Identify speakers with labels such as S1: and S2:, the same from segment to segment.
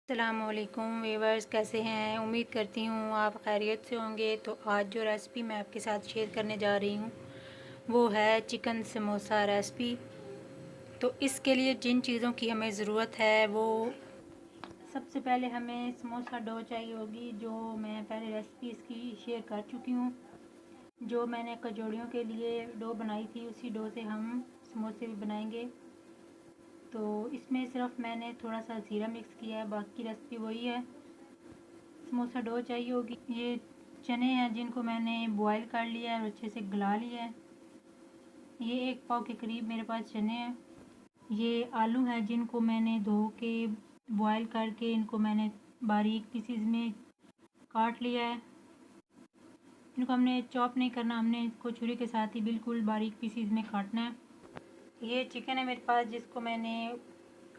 S1: अस्सलामुअलैकुम वीवर्स, कैसे हैं? उम्मीद करती हूँ आप खैरियत से होंगे। तो आज जो रेसिपी मैं आपके साथ शेयर करने जा रही हूँ वो है चिकन समोसा रेसिपी। तो इसके लिए जिन चीज़ों की हमें ज़रूरत है वो सबसे पहले हमें समोसा डो चाहिए होगी, जो मैं पहले रेसिपी इसकी शेयर कर चुकी हूँ। जो मैंने कचौड़ियों के लिए डो बनाई थी उसी डो से हम समोसे भी बनाएंगे। तो इसमें सिर्फ मैंने थोड़ा सा ज़ीरा मिक्स किया है, बाकी रेसिपी वही है। समोसा डो चाहिए होगी। ये चने हैं जिनको मैंने बॉईल कर लिया है और अच्छे से गला लिया है। ये 1 पाव के करीब मेरे पास चने हैं। ये आलू हैं जिनको मैंने धो के बॉईल करके इनको मैंने बारीक पीसीज में काट लिया है। इनको हमने चॉप नहीं करना, हमने इसको छुरी के साथ ही बिल्कुल बारीक पीसीज में काटना है। ये चिकन है मेरे पास जिसको मैंने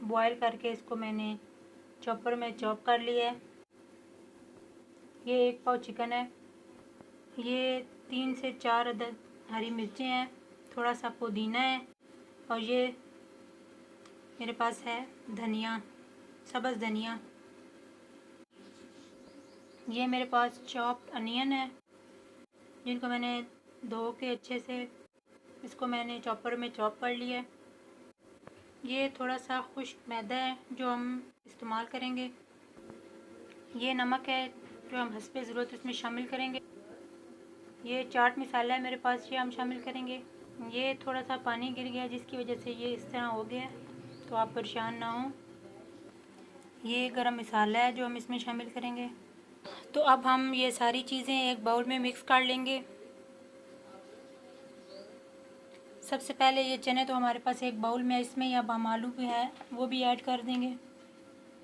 S1: बॉईल करके इसको मैंने चॉपर में चॉप कर लिया है। ये 1 पाव चिकन है। ये 3 से 4 अदद हरी मिर्चें हैं, थोड़ा सा पुदीना है और ये मेरे पास है धनिया, सब्ज़ धनिया। ये मेरे पास चॉप्ड अनियन है जिनको मैंने धो के अच्छे से इसको मैंने चॉपर में चॉप कर लिया है। ये थोड़ा सा खुश्क मैदा है जो हम इस्तेमाल करेंगे। ये नमक है जो हम हस्बे ज़रूरत इसमें शामिल करेंगे। ये चाट मसाला है मेरे पास, ये हम शामिल करेंगे। ये थोड़ा सा पानी गिर गया जिसकी वजह से ये इस तरह हो गया, तो आप परेशान ना हो। ये गरम मसाला है जो हम इसमें शामिल करेंगे। तो अब हम ये सारी चीज़ें एक बाउल में मिक्स कर लेंगे। सबसे पहले ये चने तो हमारे पास एक बाउल में है, इसमें ही अब हम आलू भी है वो भी ऐड कर देंगे।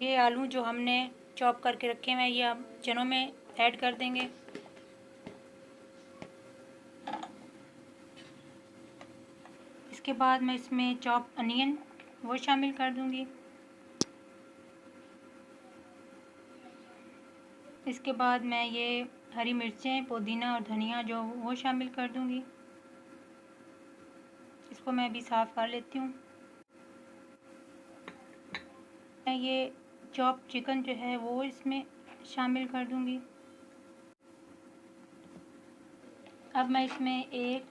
S1: ये आलू जो हमने चॉप करके रखे हुए हैं ये अब चनों में ऐड कर देंगे। इसके बाद मैं इसमें चॉप अनियन वो शामिल कर दूंगी। इसके बाद मैं ये हरी मिर्चें, पुदीना और धनिया जो वो शामिल कर दूंगी। इसको मैं भी साफ़ कर लेती हूँ। मैं ये चॉप चिकन जो है वो इसमें शामिल कर दूंगी। अब मैं इसमें 1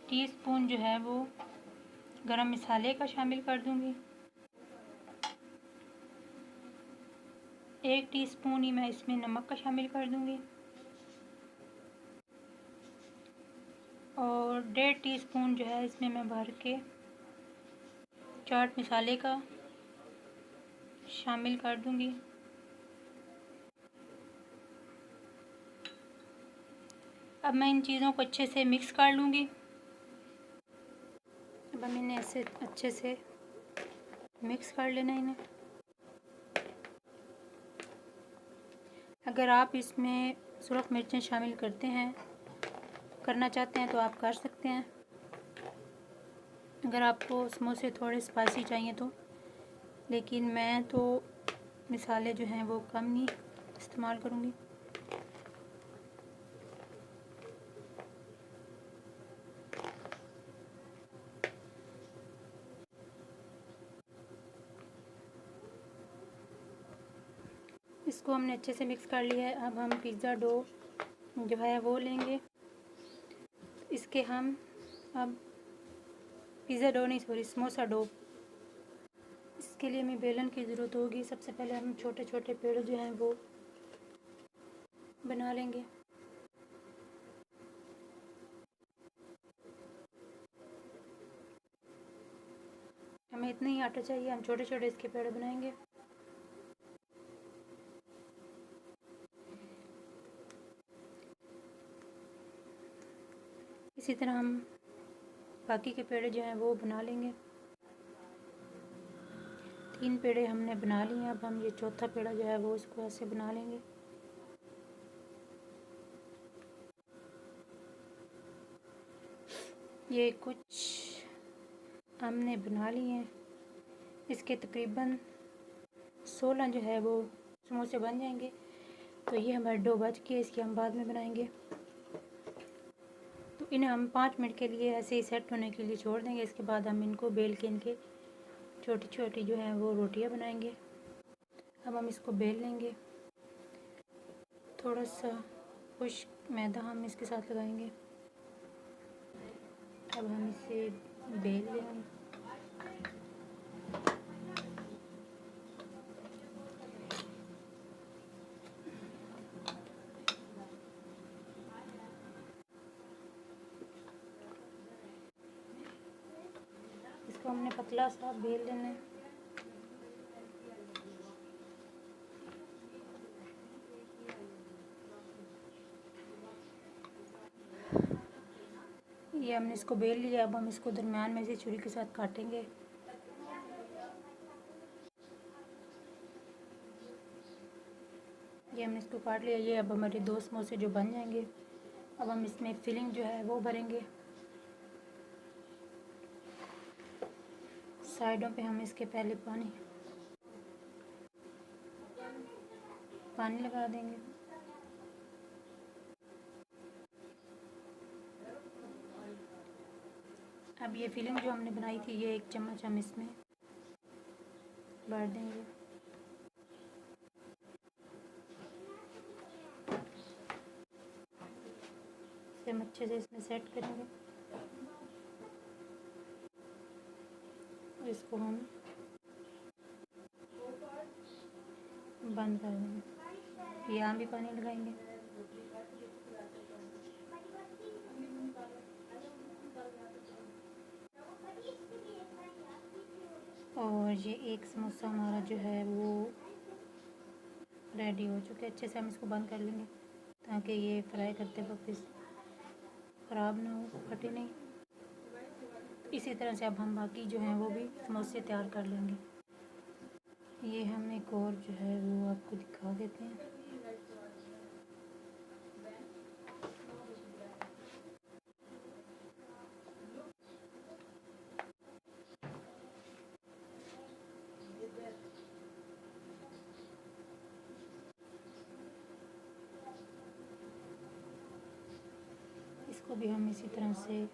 S1: टीस्पून जो है वो गरम मसाले का शामिल कर दूंगी। 1 टीस्पून ही मैं इसमें नमक का शामिल कर दूंगी और 1.5 टीस्पून जो है इसमें मैं भर के चाट मसाले का शामिल कर दूंगी। अब मैं इन चीज़ों को अच्छे से मिक्स कर लूँगी। अब हम इन्हें ऐसे अच्छे से मिक्स कर लेना इन्हें। अगर आप इसमें सुरख मिर्चें शामिल करना चाहते हैं तो आप कर सकते हैं। अगर आपको समोसे थोड़े स्पाइसी चाहिए तो, लेकिन मैं तो मसाले जो हैं वो कम ही इस्तेमाल करूँगी। इसको हमने अच्छे से मिक्स कर लिया है। अब हम पिज़्ज़ा डो जो है वो लेंगे। इसके हम अब पिज़्ज़ा डो नहीं, सॉरी, समोसा डो। इसके लिए हमें बेलन की ज़रूरत होगी। सबसे पहले हम छोटे छोटे पेड़ जो हैं वो बना लेंगे। हमें इतना ही आटा चाहिए, हम छोटे छोटे इसके पेड़ बनाएंगे। इसी तरह हम बाकी के पेड़ जो हैं वो बना लेंगे। 3 पेड़े हमने बना लिए। अब हम ये चौथा पेड़ा जो है वो इसको ऐसे बना लेंगे। ये कुछ हमने बना लिए हैं। इसके तकरीबन 16 जो है वो समोसे बन जाएंगे। तो ये हमारा डो बच के इसकी हम बाद में बनाएंगे। तो इन्हें हम 5 मिनट के लिए ऐसे ही सेट होने के लिए छोड़ देंगे। इसके बाद हम इनको बेल के इनके छोटी छोटी जो है वो रोटियां बनाएंगे। अब हम इसको बेल लेंगे। थोड़ा सा खुश्क मैदा हम इसके साथ लगाएंगे। अब हम इसे बेल लेंगे। इसको हमने पतला सा बेल लेना है। ये हमने इसको बेल लिया। अब हम इसको दरम्यान में से छुरी के साथ काटेंगे। ये हमने इसको काट लिया। ये अब हमारे 2 समोसे जो बन जाएंगे। अब हम इसमें फिलिंग जो है वो भरेंगे। साइडों पे हम इसके पहले पानी लगा देंगे। अब ये फिलिंग जो हमने बनाई थी, ये 1 चम्मच हम इसमें भर देंगे। इसे हम अच्छे से इसमें सेट करेंगे। इसको हम बंद कर देंगे। यहाँ भी पानी लगाएंगे। और ये 1 समोसा हमारा जो है वो रेडी हो चुका है। अच्छे से हम इसको बंद कर लेंगे ताकि ये फ्राई करते वक्त ख़राब ना हो, फटे नहीं। इसी तरह से अब हम बाकी जो हैं वो भी समोसे तैयार कर लेंगे। ये हम एक और जो है वो आपको दिखा देते हैं। इसको भी हम इसी तरह से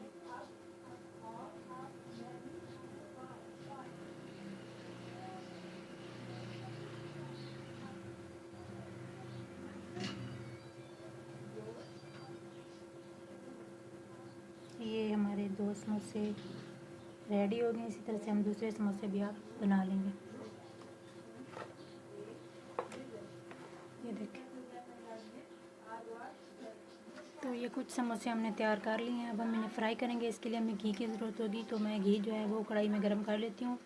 S1: ये हमारे 2 समोसे रेडी हो गए। इसी तरह से हम दूसरे समोसे भी आप बना लेंगे। ये देखें, तो ये कुछ समोसे हमने तैयार कर लिए हैं। अब हम इन्हें फ्राई करेंगे। इसके लिए हमें घी की ज़रूरत होगी, तो मैं घी जो है वो कढ़ाई में गर्म कर लेती हूँ।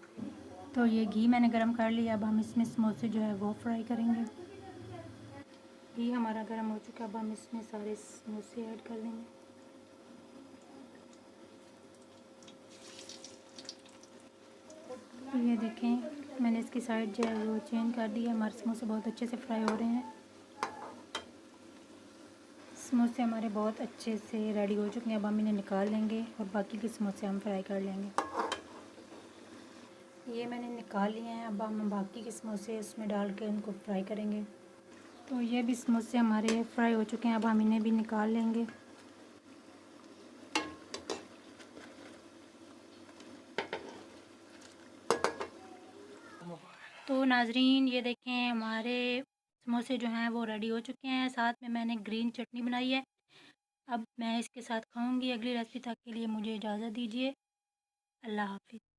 S1: तो ये घी मैंने गर्म कर लिया। अब हम इसमें समोसे जो है वो फ्राई करेंगे। घी हमारा गर्म हो चुका है। अब हम इसमें सारे समोसे ऐड कर देंगे। ये देखें, मैंने इसकी साइड जो है वो चेंज कर दी है। हमारे समोसे बहुत अच्छे से फ्राई हो रहे हैं। समोसे हमारे बहुत अच्छे से रेडी हो चुके हैं। अब हम इन्हें निकाल लेंगे और बाकी के समोसे हम फ्राई कर लेंगे। ये मैंने निकाल लिए हैं। अब हम बाकी के समोसे इसमें डाल के उनको फ्राई करेंगे। तो ये भी समोसे हमारे फ्राई हो चुके हैं। अब हम इन्हें भी निकाल लेंगे। तो नाजरीन, ये देखें, हमारे समोसे जो हैं वो रेडी हो चुके हैं। साथ में मैंने ग्रीन चटनी बनाई है। अब मैं इसके साथ खाऊंगी। अगली रेसिपी तक के लिए मुझे इजाज़त दीजिए। अल्लाह हाफ़िज़।